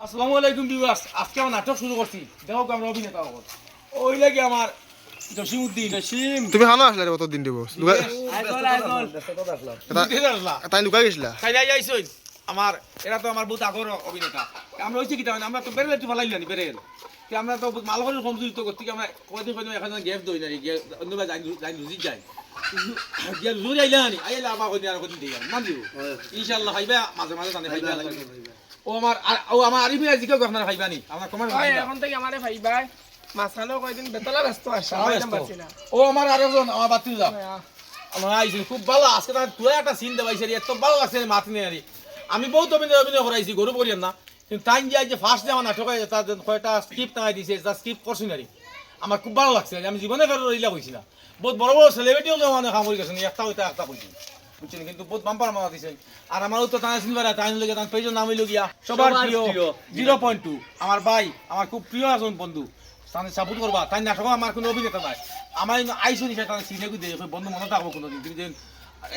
আসসালামু আলাইকুম ভিউয়ার্স, আজকে আমরা নাটক শুরু করছি। দেখো আমরা অভিনেতা হব। ওই লাগে আমার জসিমউদ্দিন। জসিম তুমি হানো আসলে কত দিন দিব তাই লুকাই গেছিলা খাই যাইছই। আমার এরা তো আমার বহুত আগর অভিনেতা। আমরা হইছে কি আমরা তো বেরেল একটু ফালাইলাম বেরেল কি আমরা তো মালগড়ের কমজোরি তো করতে আমরা কয়দিন এখন গ্যাপ দই না অন্যবার যাই লুজি যাই গিয়া লুজি আইলানি আইলা আবার কদিন আর কদিন দিই মান দিব ইনশাআল্লাহ খাইবা মাঝে মাঝে জানে খাইবা আমার আরিফে জিকে আপনারা খাইবানি আমার কমার এখন থেকে আমারে ভাইবা মাছানো কয়দিন বেতলা ব্যস্ত আসা ও আমার আরেকজন আমার বাতি যা আমার আইছে খুব ভালো আজকে তার তুই একটা সিন দেবাইছে এত ভালো লাগছে মাত নিয়ে আরি আমি বহুত অভিনয় করাইছি গরু করিয়াম না কিন্তু টাইম যায় যে ফার্স্ট আমার নাটক তার কয়টা স্ক্রিপ্ট নাই দিছে যা স্ক্রিপ্ট করছি নারি আমার খুব ভালো লাগছে আমি জীবনে ফেরত রইলা কইছি না বহুত বড় বড় সেলিব্রিটিও মানে কাম করে গেছেন একটা হইতে একটা কইছি বুঝছেন কিন্তু বহুত বাম্পার মারা দিছে আর আমারও তো টানা চিনবার টাইম লেগে তার পেজের নামই লগিয়া সবার প্রিয় 0.2 আমার ভাই আমার খুব প্রিয় একজন বন্ধু তাহলে সাপোর্ট করবা তাই নাটক আমার কোনো অভিনেতা নাই আমার আইসো নিশা তাহলে সিনে দিয়ে বন্ধু মনে থাকবো কোনোদিন তুমি যে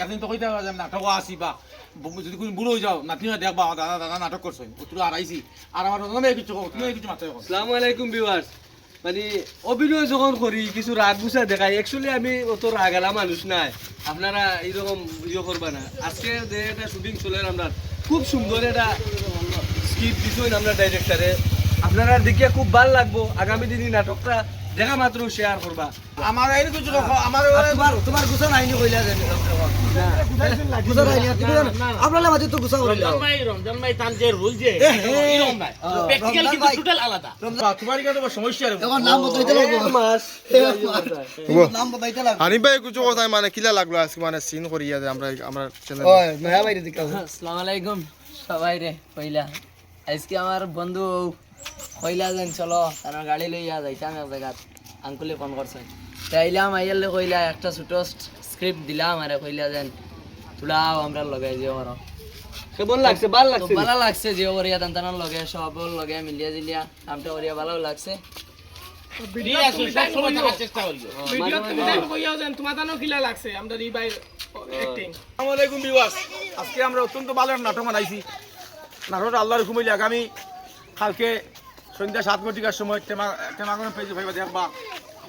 একদিন তো কইতে হবে যে নাটক আসি বা যদি কোনো বুড়ো হয়ে যাও নাতিনা দেখবা দাদা দাদা নাটক করছো তুই আর আইসি আর আমার কিছু তুমি কিছু মাত্র আসসালামু আলাইকুম ভিউয়ার্স মানে অভিনয় যখন করি কিছু রাগ গুছা দেখাই অ্যাকচুয়ালি আমি অত রাগালা মানুষ নাই আপনারা এইরকম ইয়ে করবা না আজকে যে একটা শুটিং চলে আমরা খুব সুন্দর একটা স্ক্রিপ্ট দিছেন আমরা ডাইরেক্টরে আপনারা দেখিয়া খুব ভালো লাগবো আগামী দিনে নাটকটা দেখা মাত্র শেয়ার করবা আমার এই কিছু আমার তোমার গুছা নাইনি কইলা জানি গুছা নাইনি আপনারা মাঝে তো গুছা কইলা রমজান ভাই তান যে রুল যে এরকম নাই প্র্যাকটিক্যাল কিন্তু টোটাল আলাদা তোমার কি তো সমস্যা রে এখন নাম বদলাইতে লাগবে মাস নাম বদলাইতে লাগবে হানি ভাই কিছু কথা মানে কিলা লাগলো আজকে মানে সিন করিয়া যে আমরা চ্যানেল ওই নয়া বাইরে দিকে আসসালামু আলাইকুম সবাই রে কইলা আজকে আমার বন্ধু কইলা যেন চলো তার গাড়ি লইয়া যাইতাম এক জায়গা আঙ্কুলে ফোন করছে তাইলাম আইয়ালে কইলা একটা ছোট স্ক্রিপ্ট দিলাম আরে কইলা যেন তুলাও আমরা লগাই যে আমার কেমন লাগছে ভালো লাগছে ভালো লাগছে যে ওরিয়া তান্তানার লগে সব লগে মিলিয়া জিলিয়া কামটা ওরিয়া ভালো লাগছে ভিডিও সব সময় থাকার চেষ্টা করিও ভিডিও তুমি টাইম কইও যেন তোমার জানো কিলা লাগছে আমরা রি ভাই অ্যাক্টিং আসসালামু আলাইকুম ভিউয়ার্স আজকে আমরা অত্যন্ত ভালো একটা নাটক বানাইছি নাটকটা আল্লাহর হুকুমে আগামী কালকে সন্ধ্যা 7 ঘটিকার সময় টেমাগন পেজে ভাইবা দেখবা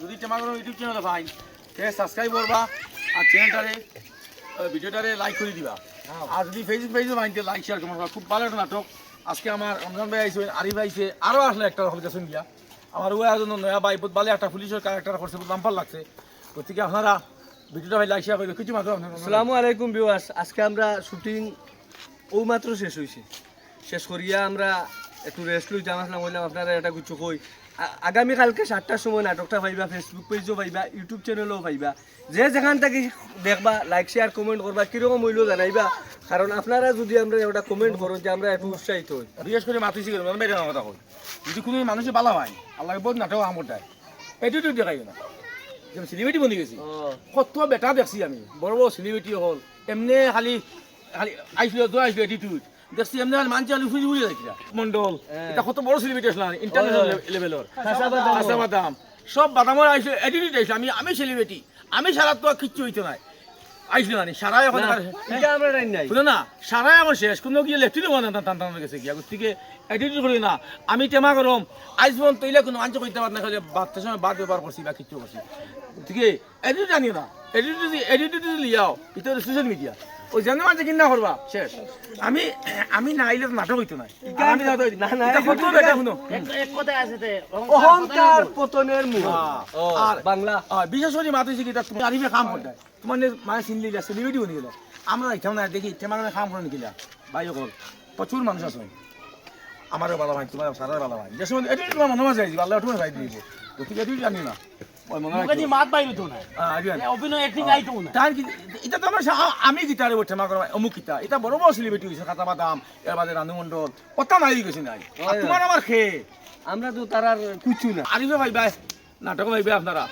যদি টেমাগন ইউটিউব চ্যানেলে ভাই সাবস্ক্রাইব করবা আর চ্যানেলটারে ভিডিওটারে লাইক করে দিবা আর যদি ফেসবুক পেজে ভাইতে লাইক শেয়ার করবা খুব ভালো একটা নাটক আজকে আমার রমজান ভাই আইছে আরিফ আইছে আরও আসলে একটা হলকে শুন গিয়া আমার ওই একজন নয়া ভাই বহুত ভালো একটা পুলিশের ক্যারেক্টার করছে বহুত নাম্বার লাগছে গতিকে আপনারা ভিডিওটা ভাই লাইক শেয়ার করে কিছু মাত্র আসসালামু আলাইকুম ভিউয়ার্স আজকে আমরা শুটিং ও মাত্র শেষ হইছে শেষ করিয়া আমরা একটু রেস্ট লই যাম আসলাম বললাম আপনারা এটা কিছু কই আগামী কালকে 7টার সময় নাটকটা পাইবা ফেসবুক পেজও পাইবা ইউটিউব চ্যানেলও পাইবা যে যেখান থেকে দেখবা লাইক শেয়ার কমেন্ট করবা কীরকম হইলেও জানাইবা কারণ আপনারা যদি আমরা ওটা কমেন্ট করেন যে আমরা একটু উৎসাহিত হই বিশেষ করে মাতিছি বাইরে কথা কই যদি কোনো মানুষের ভালো হয় আল্লাহকে বহুত নাটক আমর দেয় এটিটিউড দেখাই না যেমন সেলিব্রিটি বনি গেছি কত বেটা দেখছি আমি বড় বড় সেলিব্রিটি হল এমনি খালি খালি আইসলো তো আইসলো এটিটিউড দেখছি এমনি মানুষ আলু ফুজি ফুজি দেখি মন্ডল এটা কত বড় সেলিব্রিটি আসলাম ইন্টারন্যাশনাল লেভেলের খাসা বাদাম সব বাদামের আইসলো এটিটিউড আইসলো আমি সেলিব্রিটি আমি সারা তো কিচ্ছু হইতে নাই আইসলো না সারাই এখন আমরা নাই শুনো না সারাই আমার শেষ কোনো গিয়ে লেফটিনে টান গেছে গিয়া গতিকে এটিটিউড করি না আমি টেমা গরম আইসবন তৈলে কোনো মানুষ করতে পার না খালি বাচ্চার সময় বাদ ব্যবহার করছি বা কিচ্ছু করছি গতিকে এটিটিউড জানি না এটিটিউড লিয়াও এটা সোশ্যাল মিডিয়া ওই জানো মাঝে কিনা করবা শেষ আমি না আইলে নাটক হইতো না আমি কত বেটা শুনো এক কথা আছে তে অহংকার পতনের মুখ আর বাংলা বিশেষ করে মাতুছি কি তুমি আরিফে কাম করতে তোমার মানে চিনলি সেলিব্রিটি বনি গেল আমরা ইচ্ছা না দেখি তোমার কাম করে নিকিলা ভাই সকল প্রচুর মানুষ আছে আমারও ভালো ভাই তোমার সারার ভালো ভাই যে সময় এটি তোমার মনে মাঝে আইছি আল্লাহ তোমার ভাই দিব গতিকে এটি জানি না ওই মনে মুখে মাত বাইরে তো না হয় অভিনয় অ্যাক্টিং আইতো না তার কি এটা তো আমি গিটারে ওঠে মা করা অমুক গীতা এটা বড় বড় সেলিব্রিটি হয়েছে খাতা বাদাম এর বাদে রানু মন্ডল কত নাই গেছে নাই আর তোমার আমার খেয়ে আমরা তো তার আর কিছু না আরিফে ভাই ভাই নাটক ভাইবে আপনারা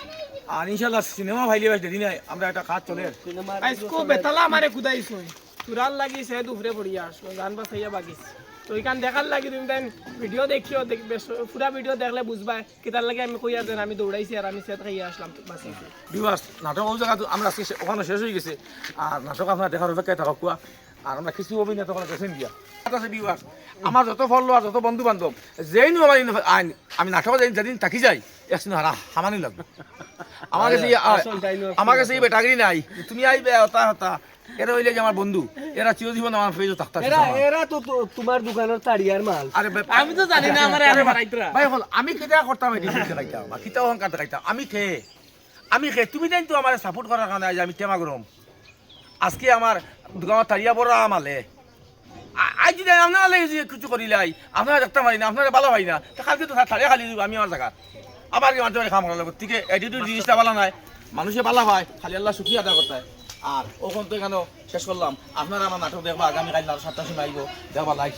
আর ইনশাল্লাহ সিনেমা ভাইলে ভাই দিন আমরা একটা কাজ চলে আজকো বেতলা আমারে কুদাইছো তুরাল লাগিছে দুপুরে পড়িয়া আসলো গান বাসাইয়া বাগিস তো এখান দেখার লাগি তুমি তাই ভিডিও দেখিও দেখবে পুরা ভিডিও দেখলে বুঝবা কি তার লাগে আমি কইয়া দেন আমি দৌড়াইছি আর আমি সেট খাইয়া আসলাম বাসাইছি বিবাস নাটক ওই জায়গা আমরা আজকে ওখানে শেষ হয়ে গেছে আর নাটক আপনারা দেখার অপেক্ষায় থাকা কুয়া আর আমরা কিছু অভিনেতা করে গেছেন গিয়া আছে বিবাস আমার যত ফলোয়ার যত বন্ধু বান্ধব যেই নো আমার আইন আমি নাটক যেদিন থাকি যাই একদিন হামানি লাগবে আমার কাছে আমার কাছে এই বেটাগিরি নাই তুমি আইবে হতা হতা এরা হইলে যে আমার বন্ধু এরা চিরজীবন আমার ফেজও থাকতে এরা তো তোমার দোকানের তাড়িয়ার মাল। আরে আমি তো জানি না আমার আরে বাড়াইতরা ভাই হল আমি কেটা করতাম এটি দেখাইতাম বা কিতা অহংকার দেখাইতাম আমি খেয়ে তুমি জানি তো আমার সাপোর্ট করার কারণে আজ আমি টেমা গরম আজকে আমার দোকানের তাড়িয়া বড় আমালে আজ যদি আপনারা কিছু করিলাই আপনারা দেখতে পারি না আপনারা ভালো হয় না কালকে তো তাড়িয়া খালি দিব আমি আমার জায়গা আবার কি মাঝে খাম করার ঠিক এটিটিউড জিনিসটা ভালো নয় মানুষে ভালো হয় খালি আল্লাহ শুক্রিয়া আদা করতে হয় আর ওখান তো এখানে শেষ করলাম আপনারা আমার নাটক দেখবো আগামীকাল 7টার সময় আইব দেখবা লাইক